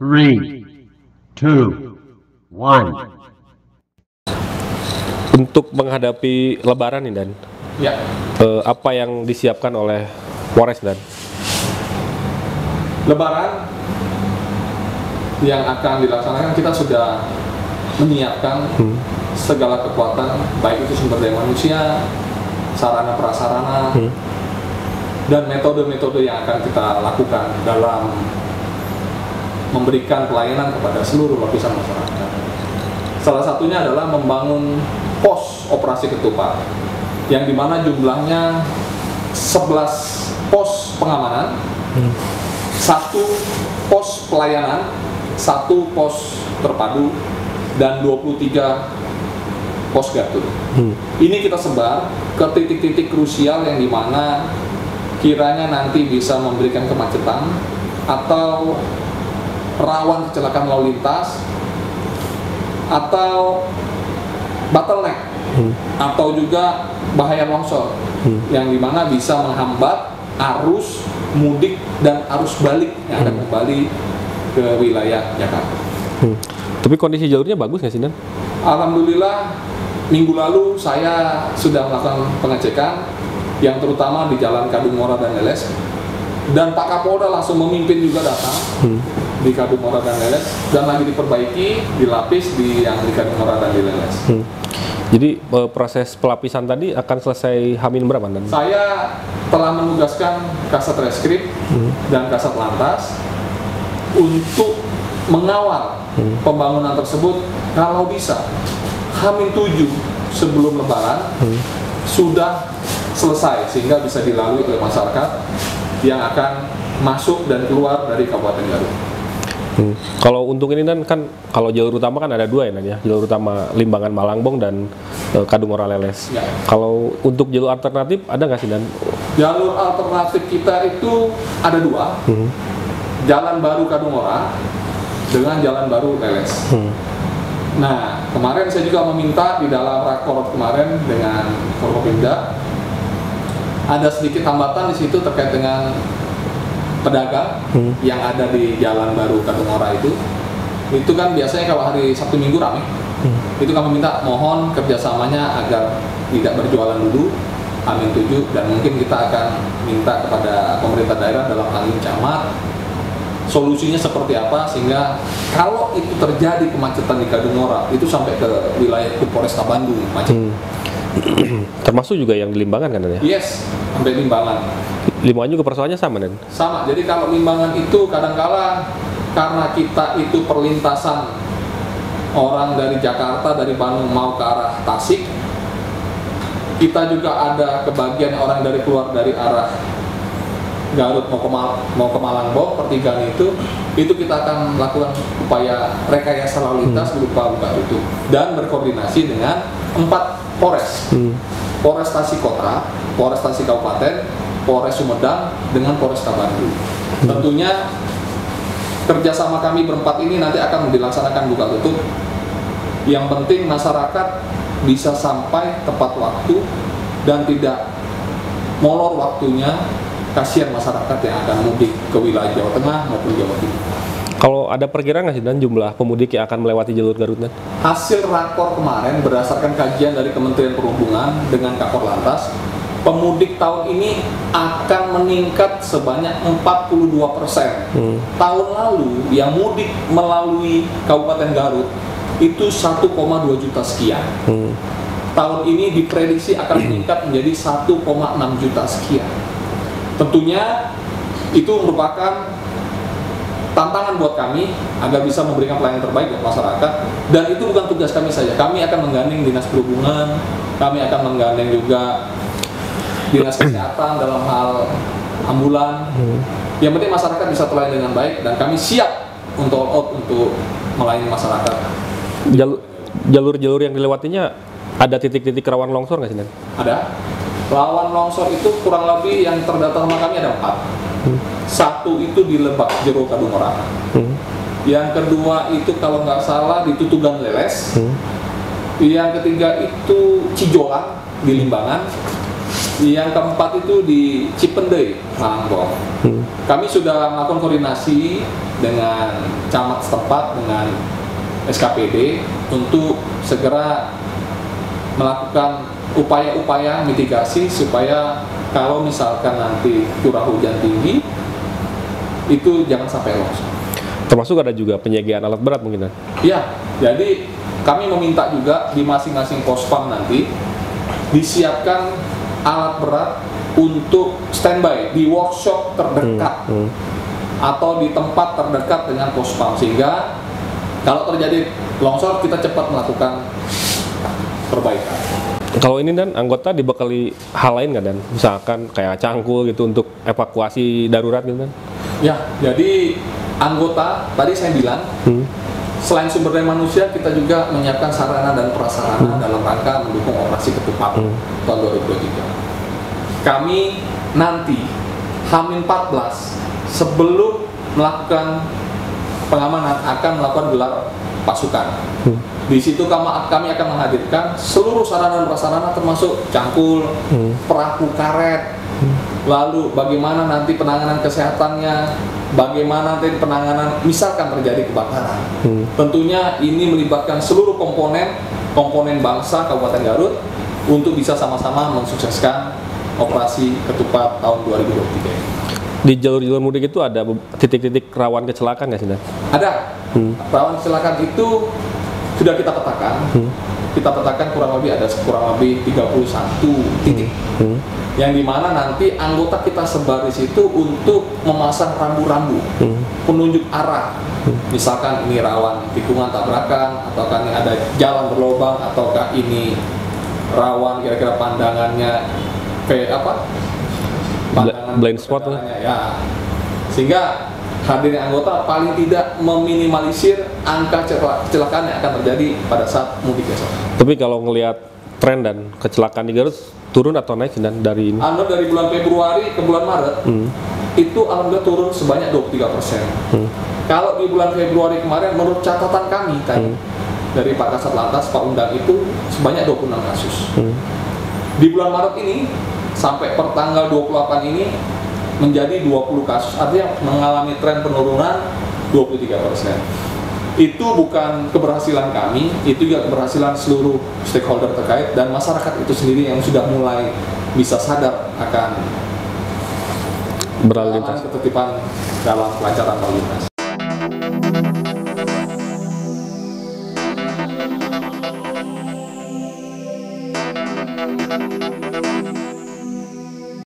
3, 2, 1. Untuk menghadapi Lebaran nih Dan, Ya, apa yang disiapkan oleh Polres Dan? Lebaran yang akan dilaksanakan kita sudah menyiapkan segala kekuatan, baik itu sumber daya manusia, sarana prasarana, dan metode-metode yang akan kita lakukan dalam memberikan pelayanan kepada seluruh lapisan masyarakat. Salah satunya adalah membangun pos operasi ketupat, yang dimana jumlahnya 11 pos pengamanan, 1 pos pelayanan, 1 pos terpadu, dan 23 pos gardu. Ini kita sebar ke titik-titik krusial yang dimana kiranya nanti bisa memberikan kemacetan atau rawan kecelakaan lalu lintas atau bottleneck atau juga bahaya longsor yang dimana bisa menghambat arus mudik dan arus balik yang akan kembali ke wilayah Jakarta. Tapi kondisi jalurnya bagus nggak sih Dan? Alhamdulillah minggu lalu saya sudah melakukan pengecekan yang terutama di Jalan Kadungora dan Leles, dan Pak Kapolda langsung memimpin juga datang di Kadungora dan Leles, dan lagi diperbaiki, dilapis di yang di Kadungora dan di Leles. Jadi proses pelapisan tadi akan selesai Hamin berapa Dan? Saya telah menugaskan Kasat Reskrim dan Kasat Lantas untuk mengawal pembangunan tersebut, kalau bisa Hamin 7 sebelum Lebaran sudah selesai sehingga bisa dilalui oleh masyarakat yang akan masuk dan keluar dari Kabupaten Garut. Kalau untuk ini Dan, kan kalau jalur utama kan ada 2 ya Dan ya, jalur utama Limbangan Malangbong dan Kadungora Leles. Ya. Kalau untuk jalur alternatif ada nggak sih Dan? Jalur alternatif kita itu ada 2, Jalan Baru Kadungora dengan Jalan Baru Leles. Nah, kemarin saya juga meminta di dalam rakor kemarin dengan Forkopimda, ada sedikit hambatan di situ terkait dengan pedagang yang ada di Jalan Baru Kadungora itu kan biasanya kalau hari Sabtu Minggu ramai. Itu kami minta mohon kerjasamanya agar tidak berjualan dulu Hamin 7, dan mungkin kita akan minta kepada pemerintah daerah dalam hal ini camat solusinya seperti apa sehingga kalau itu terjadi kemacetan di Kadungora itu sampai ke wilayah Polresta Bandung macet. Termasuk juga yang di Limbangan kan Dan ya? Yes, sampai Limbangan. Limbangan juga persoalannya sama Dan? Sama, jadi kalau Limbangan itu kadangkala karena kita itu perlintasan orang dari Jakarta, dari Bandung mau ke arah Tasik, kita juga ada kebagian orang dari keluar dari arah Garut mau ke Malangbong, pertigaan itu kita akan melakukan upaya rekayasa lalu lintas berupa buka tutup dan berkoordinasi dengan 4 Polres, Polres Tasikota, Polres Tasik Kabupaten, Polres Sumedang dengan Polresta Bandung. Tentunya kerjasama kami berempat ini nanti akan dilaksanakan buka tutup. Yang penting masyarakat bisa sampai tepat waktu dan tidak molor waktunya. Kasihan masyarakat yang akan mudik ke wilayah Jawa Tengah maupun Jawa Timur. Kalau ada perkiraan nggak sih Dan jumlah pemudik yang akan melewati jalur Garut Dan? Hasil rakor kemarin berdasarkan kajian dari Kementerian Perhubungan dengan Kakor Lantas, pemudik tahun ini akan meningkat sebanyak 42%. Tahun lalu yang mudik melalui Kabupaten Garut itu 1,2 juta sekian. Tahun ini diprediksi akan meningkat menjadi 1,6 juta sekian. Tentunya itu merupakan tantangan buat kami agar bisa memberikan pelayanan terbaik buat masyarakat, dan itu bukan tugas kami saja. Kami akan menggandeng Dinas Perhubungan, kami akan menggandeng juga Dinas Kesehatan dalam hal ambulan. Yang penting masyarakat bisa terlayani dengan baik dan kami siap untuk all out untuk melayani masyarakat. Jalur-jalur yang dilewatinya ada titik-titik rawan longsor nggak sih Dan? Ada. Rawan longsor itu kurang lebih yang terdata sama kami ada 4. Satu itu di Lebak Jero Kadungora. Yang kedua itu kalau nggak salah di Tutugan Leles. Yang ketiga itu Cijolang di Limbangan. Yang keempat itu di Cipendei, Malangbong. Kami sudah melakukan koordinasi dengan camat setempat, dengan SKPD untuk segera melakukan upaya-upaya mitigasi supaya kalau misalkan nanti curah hujan tinggi itu jangan sampai longsor. Termasuk ada juga penyegean alat berat mungkin. Ya, jadi kami meminta juga di masing-masing pospam nanti disiapkan alat berat untuk standby di workshop terdekat atau di tempat terdekat dengan pospam, sehingga kalau terjadi longsor kita cepat melakukan perbaikan. Kalau ini dan anggota dibekali hal lain nggak, dan misalkan kayak cangkul gitu untuk evakuasi darurat gitu kan? Ya, jadi anggota tadi saya bilang selain sumber daya manusia, kita juga menyiapkan sarana dan prasarana dalam rangka mendukung operasi ketupat tahun 2023. Kami nanti H-14 sebelum melakukan pengamanan akan melakukan gelar pasukan. Di situ kami akan menghadirkan seluruh sarana dan prasarana termasuk cangkul, perahu karet, lalu bagaimana nanti penanganan kesehatannya, bagaimana nanti penanganan misalkan terjadi kebakaran. Tentunya ini melibatkan seluruh komponen bangsa Kabupaten Garut untuk bisa sama-sama mensukseskan operasi ketupat tahun 2023. Di jalur-jalur mudik itu ada titik-titik rawan kecelakaan nggak sih, Dan? Ada. Rawan kecelakaan itu sudah kita petakan. Kita petakan kurang lebih 31 titik. Yang dimana nanti anggota kita sebar di situ untuk memasang rambu-rambu penunjuk arah. Misalkan ini rawan tikungan tabrakan, ataukah ini ada jalan berlobang, ataukah ini rawan kira-kira pandangannya blind spot lah. Ya. Sehingga hadirnya anggota paling tidak meminimalisir angka kecelakaan yang akan terjadi pada saat mudik besok. Tapi kalau ngelihat tren dan kecelakaan di Garut turun atau naik dan dari ini? Dari bulan Februari ke bulan Maret itu alhamdulillah turun sebanyak 23%. Kalau di bulan Februari kemarin menurut catatan kami dari Pak Kasat Lantas, Pak Undang, itu sebanyak 26 kasus. Di bulan Maret ini sampai per tanggal 28 ini menjadi 20 kasus, artinya mengalami tren penurunan 23%. Itu bukan keberhasilan kami, itu juga keberhasilan seluruh stakeholder terkait dan masyarakat itu sendiri yang sudah mulai bisa sadar akan berlalu lintas, ketertiban dalam kelancaran lalu lintas.